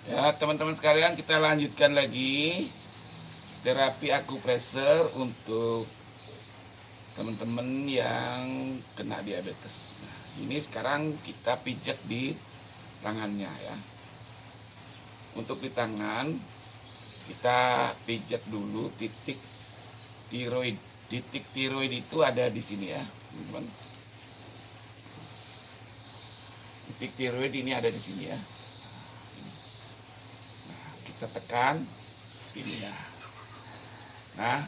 Ya, teman-teman sekalian, kita lanjutkan lagi terapi akupressure untuk teman-teman yang kena diabetes. Nah, ini sekarang kita pijat di tangannya ya. Untuk di tangan kita pijat dulu titik tiroid. Titik tiroid itu ada di sini ya, teman-teman. Titik tiroid ini ada di sini ya. Kita tekan ini ya. Nah,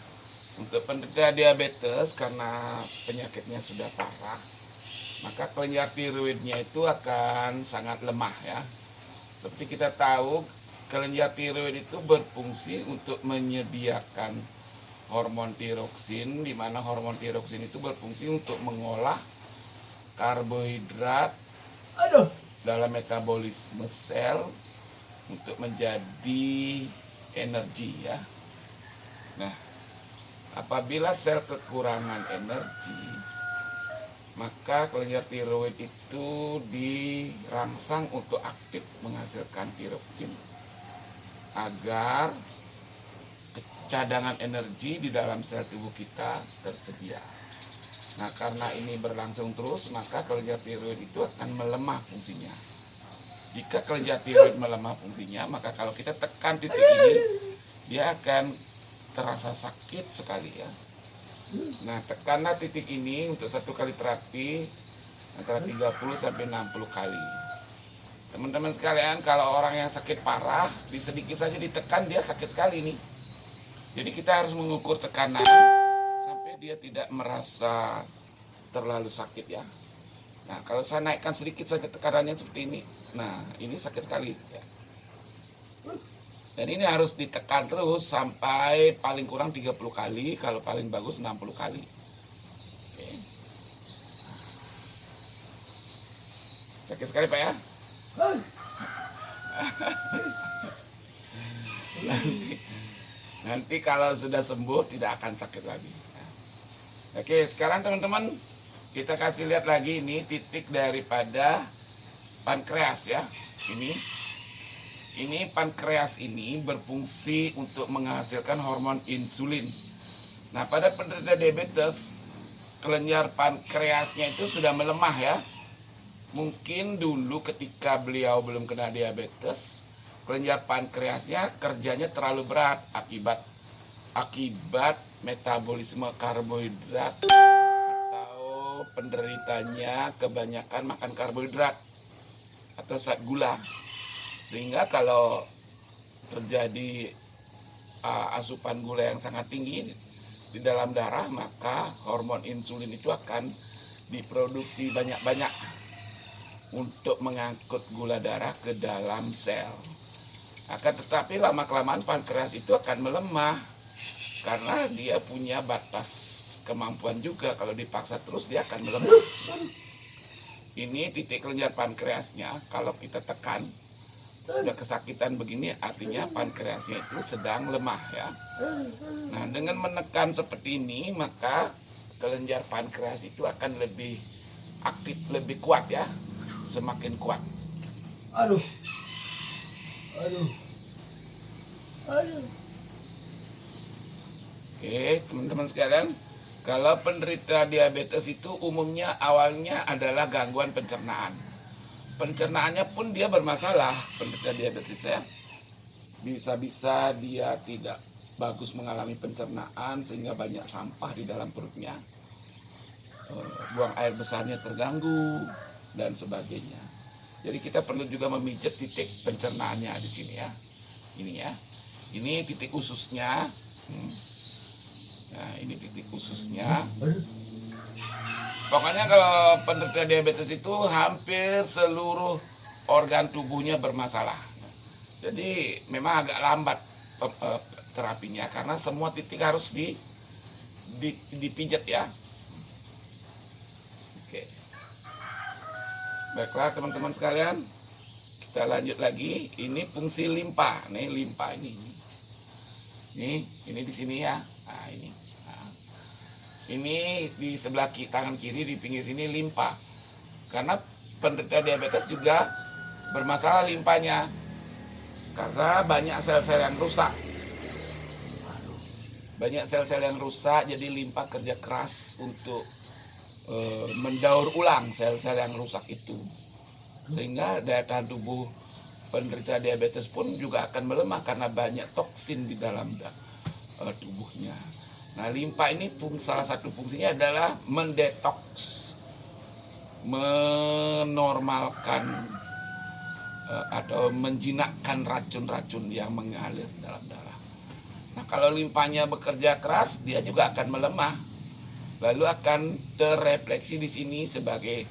untuk penderita diabetes karena penyakitnya sudah parah, maka kelenjar tiroidnya itu akan sangat lemah ya. Seperti kita tahu, kelenjar tiroid itu berfungsi untuk menyediakan hormon tiroksin, di mana hormon tiroksin itu berfungsi untuk mengolah karbohidrat dalam metabolisme sel untuk menjadi energi ya. Nah, apabila sel kekurangan energi, maka kelenjar tiroid itu dirangsang untuk aktif menghasilkan tiroksin agar cadangan energi di dalam sel tubuh kita tersedia. Nah, karena ini berlangsung terus, maka kelenjar tiroid itu akan melemah fungsinya. Jika kelenjar tiroid melemah fungsinya, maka kalau kita tekan titik ini, dia akan terasa sakit sekali ya. Nah, tekanlah titik ini untuk satu kali terapi antara 30 sampai 60 kali. Teman-teman sekalian, kalau orang yang sakit parah, sedikit saja ditekan dia sakit sekali nih. Jadi kita harus mengukur tekanan sampai dia tidak merasa terlalu sakit ya. Nah, kalau saya naikkan sedikit saja tekanannya seperti ini, nah ini sakit sekali ya. Dan ini harus ditekan terus sampai paling kurang 30 kali, kalau paling bagus 60 kali. Oke. Sakit sekali Pak ya. Nanti kalau sudah sembuh tidak akan sakit lagi. Oke, sekarang teman-teman kita kasih lihat lagi ini titik daripada pankreas ya. Ini pankreas ini berfungsi untuk menghasilkan hormon insulin. Nah, pada penderita diabetes, kelenjar pankreasnya itu sudah melemah ya. Mungkin dulu ketika beliau belum kena diabetes, kelenjar pankreasnya kerjanya terlalu berat akibat metabolisme karbohidrat, atau penderitanya kebanyakan makan karbohidrat atau zat gula. Sehingga kalau terjadi asupan gula yang sangat tinggi di dalam darah, maka hormon insulin itu akan diproduksi banyak-banyak untuk mengangkut gula darah ke dalam sel. Akan tetapi lama-kelamaan pankreas itu akan melemah karena dia punya batas kemampuan juga. Kalau dipaksa terus dia akan melemah. Ini titik kelenjar pankreasnya, kalau kita tekan sudah kesakitan begini, artinya pankreasnya itu sedang lemah ya. Nah, dengan menekan seperti ini, maka kelenjar pankreas itu akan lebih aktif, lebih kuat ya. Semakin kuat. Aduh. Oke, teman-teman sekalian, kalau penderita diabetes itu umumnya awalnya adalah gangguan pencernaan. Pencernaannya pun dia bermasalah, penderita diabetes ya. Bisa-bisa dia tidak bagus mengalami pencernaan sehingga banyak sampah di dalam perutnya. Buang air besarnya terganggu dan sebagainya. Jadi kita perlu juga memijat titik pencernaannya di sini ya. Ini ya. Ini titik ususnya. Nah, ini titik ususnya. Pokoknya kalau penderita diabetes itu hampir seluruh organ tubuhnya bermasalah. Jadi memang agak lambat terapinya karena semua titik harus dipijat ya. Oke. Baiklah teman-teman sekalian, kita lanjut lagi. Ini fungsi limpa, nih limpa ini. Ini di sini ya. Nah, ini. Nah, ini di sebelah tangan kiri di pinggir sini limpa. Karena penderita diabetes juga bermasalah limpanya. karena banyak sel-sel yang rusak. Jadi limpa kerja keras untuk mendaur ulang sel-sel yang rusak itu, sehingga daya tahan tubuh penderita diabetes pun juga akan melemah karena banyak toksin di dalam tubuhnya. Nah, limpa ini salah satu fungsinya adalah mendetoks, menormalkan atau menjinakkan racun-racun yang mengalir dalam darah. Nah, kalau limpanya bekerja keras, dia juga akan melemah, lalu akan terrefleksi di sini sebagai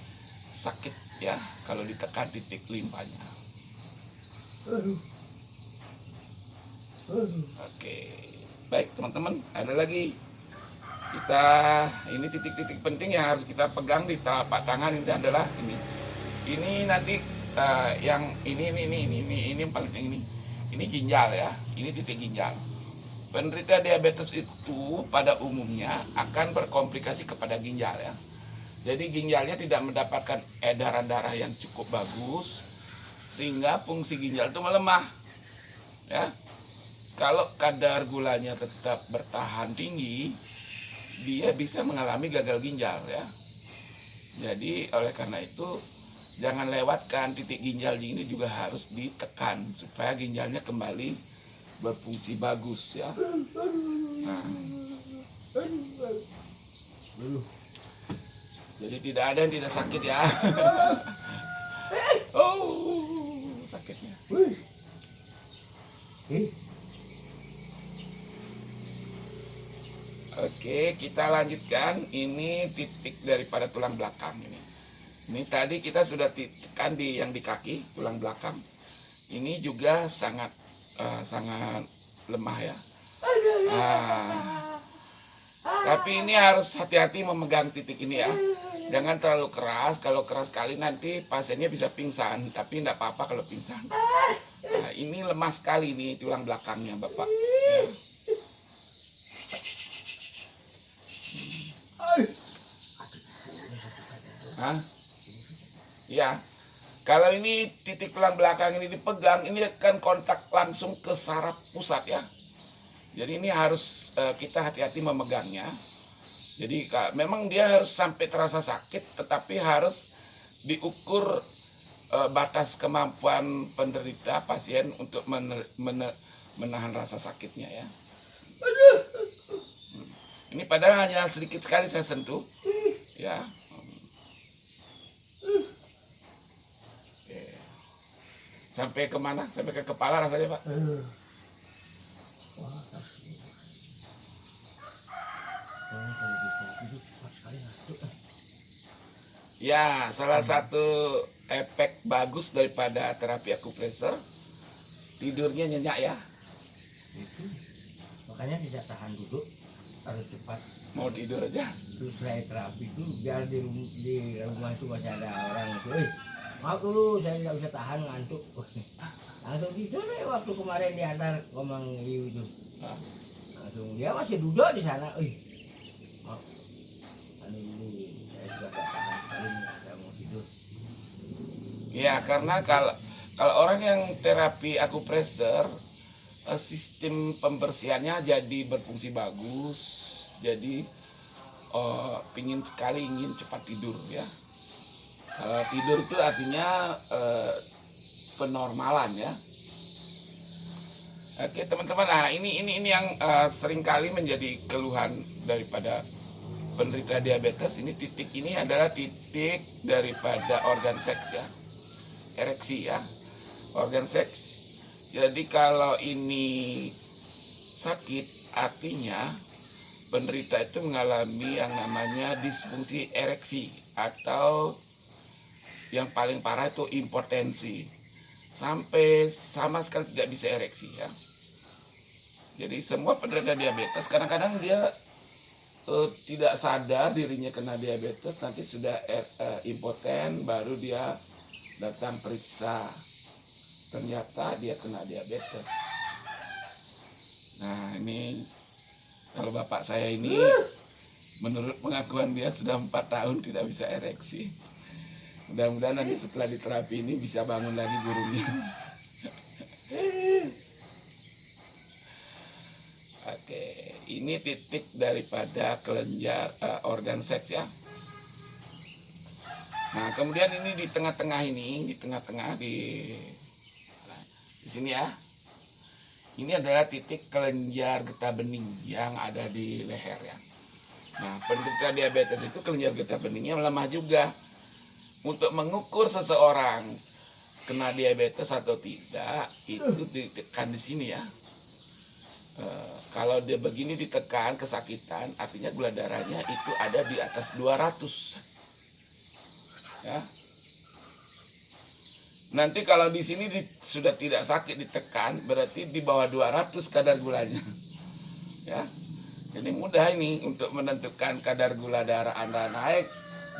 sakit ya kalau ditekan titik limpanya. Oke, baik teman-teman, ada lagi ini titik-titik penting yang harus kita pegang di telapak tangan ini adalah ini nanti yang ini yang paling penting ini ginjal ya, ini titik ginjal. Penderita diabetes itu pada umumnya akan berkomplikasi kepada ginjal ya. Jadi ginjalnya tidak mendapatkan edaran darah yang cukup bagus, sehingga fungsi ginjal itu melemah. Ya, kalau kadar gulanya tetap bertahan tinggi, dia bisa mengalami gagal ginjal ya. Jadi oleh karena itu jangan lewatkan titik ginjal ini, juga harus ditekan supaya ginjalnya kembali berfungsi bagus ya. Nah, jadi tidak ada yang tidak sakit ya. Oh, sakitnya. Oke, kita lanjutkan. Ini titik daripada tulang belakang ini. Ini tadi kita sudah tekan yang di kaki, tulang belakang. Ini juga sangat lemah ya. Tapi ini harus hati-hati memegang titik ini ya. Jangan terlalu keras. Kalau keras sekali nanti pasiennya bisa pingsan. Tapi tidak apa-apa kalau pingsan. Nah, ini lemah sekali nih tulang belakangnya Bapak. Ya. Kalau ini titik tulang belakang ini dipegang, ini akan kontak langsung ke saraf pusat ya. Jadi ini harus kita hati-hati memegangnya. Jadi memang dia harus sampai terasa sakit, tetapi harus diukur batas kemampuan penderita pasien untuk menahan rasa sakitnya ya. Ini padahal hanya sedikit sekali saya sentuh, ya. Sampai kemana? Sampai ke kepala rasanya Pak? Ya, salah satu efek bagus daripada terapi akupressure, tidurnya nyenyak ya. Itu makanya tidak tahan duduk, harus cepat Mau tidur aja. selesai terapi itu, biar di rumah itu masih ada orang itu, maaf dulu saya tidak bisa tahan ngantuk. Langsung tidur deh waktu kemarin diantar Komang Iu itu. Langsung dia masih duduk di sana. Maaf, ini saya sudah tidak tahan sekali, saya mau tidur. Ya, karena kalau orang yang terapi akupressure, sistem pembersihannya jadi berfungsi bagus. Jadi ingin cepat tidur ya. Tidur itu artinya penormalan ya. Oke teman-teman, ini yang seringkali menjadi keluhan daripada penderita diabetes. Ini titik ini adalah titik daripada organ seks ya, ereksi ya, organ seks. Jadi kalau ini sakit, artinya penderita itu mengalami yang namanya disfungsi ereksi, atau yang paling parah itu impotensi, sampai sama sekali tidak bisa ereksi ya. Jadi semua penderita diabetes kadang-kadang dia tidak sadar dirinya kena diabetes, nanti sudah impoten, baru dia datang periksa, ternyata dia kena diabetes. Nah ini kalau bapak saya ini, menurut pengakuan dia sudah 4 tahun tidak bisa ereksi. Mudah-mudahan nanti setelah diterapi ini bisa bangun lagi gurunya. Oke, ini titik daripada kelenjar organ seks ya. Nah, kemudian ini di tengah-tengah ini, di sini ya. Ini adalah titik kelenjar getah bening yang ada di leher ya. Nah, penderita diabetes itu kelenjar getah beningnya lemah juga. Untuk mengukur seseorang kena diabetes atau tidak, itu ditekan di sini ya. Kalau dia begini ditekan kesakitan, artinya gula darahnya itu ada di atas 200. Ya. Nanti kalau di sini sudah tidak sakit ditekan, berarti di bawah 200 kadar gulanya. Ya. Jadi mudah ini untuk menentukan kadar gula darah Anda naik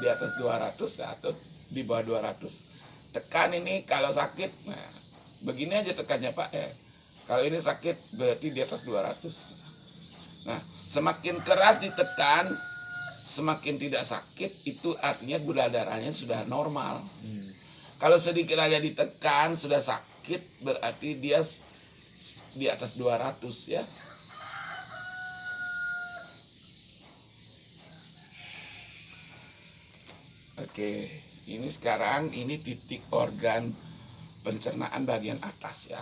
di atas 200 atau di bawah 200. Tekan ini kalau sakit, nah begini aja tekannya Pak. Kalau ini sakit berarti di atas 200. Nah, semakin keras ditekan, semakin tidak sakit, itu artinya gula darahnya sudah normal. Kalau sedikit aja ditekan sudah sakit, berarti dia di atas 200 ya. Oke, ini sekarang ini titik organ pencernaan bagian atas ya.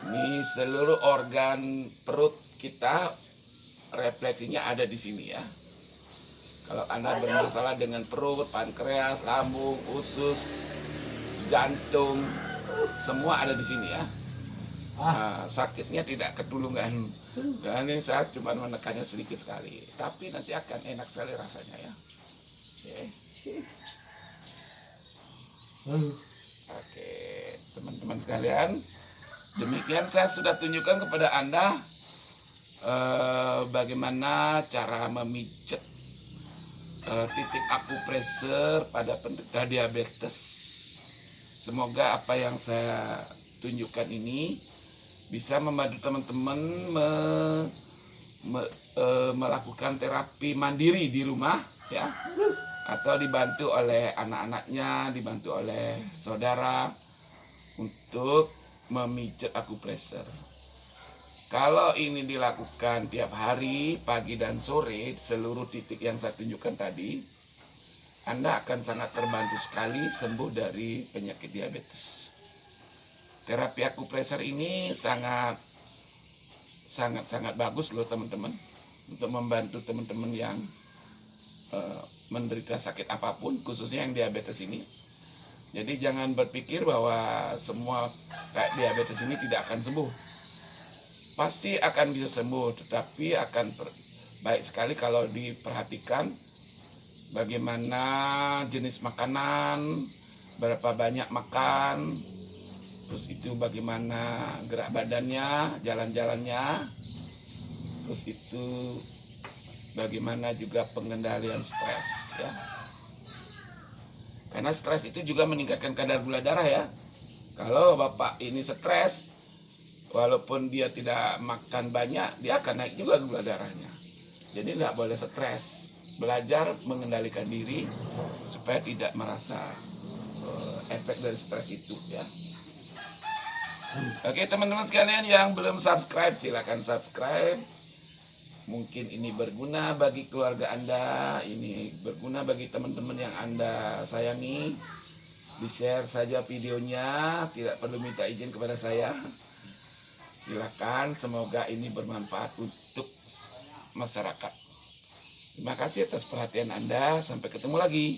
Ini seluruh organ perut kita refleksinya ada di sini ya. Kalau Anda bermasalah dengan perut, pankreas, lambung, usus, jantung, semua ada di sini ya. Sakitnya tidak ketulungan. Dan ini saya cuma menekannya sedikit sekali, tapi nanti akan enak sekali rasanya ya. Oke, teman-teman sekalian, demikian saya sudah tunjukkan kepada Anda bagaimana cara memijat titik akupressure pada penderita diabetes. Semoga apa yang saya tunjukkan ini bisa membantu teman-teman melakukan terapi mandiri di rumah ya, atau dibantu oleh anak-anaknya, dibantu oleh saudara untuk memijat akupressure. Kalau ini dilakukan tiap hari, pagi dan sore, seluruh titik yang saya tunjukkan tadi, Anda akan sangat terbantu sekali sembuh dari penyakit diabetes. Terapi akupressure ini sangat bagus loh teman-teman, untuk membantu teman-teman yang menderita sakit apapun, khususnya yang diabetes ini. Jadi jangan berpikir bahwa semua kayak diabetes ini tidak akan sembuh. Pasti akan bisa sembuh, tetapi akan baik sekali kalau diperhatikan bagaimana jenis makanan, berapa banyak makan, terus itu bagaimana gerak badannya, jalan-jalannya, terus itu bagaimana juga pengendalian stres ya. Karena stres itu juga meningkatkan kadar gula darah ya. Kalau Bapak ini stres, walaupun dia tidak makan banyak, dia akan naik juga gula darahnya. Jadi tidak boleh stres. Belajar mengendalikan diri supaya tidak merasa efek dari stres itu ya. Oke teman-teman sekalian yang belum subscribe, silakan subscribe. Mungkin ini berguna bagi keluarga Anda, ini berguna bagi teman-teman yang Anda sayangi. Di-share saja videonya, tidak perlu minta izin kepada saya. Silakan, semoga ini bermanfaat untuk masyarakat. Terima kasih atas perhatian Anda, sampai ketemu lagi.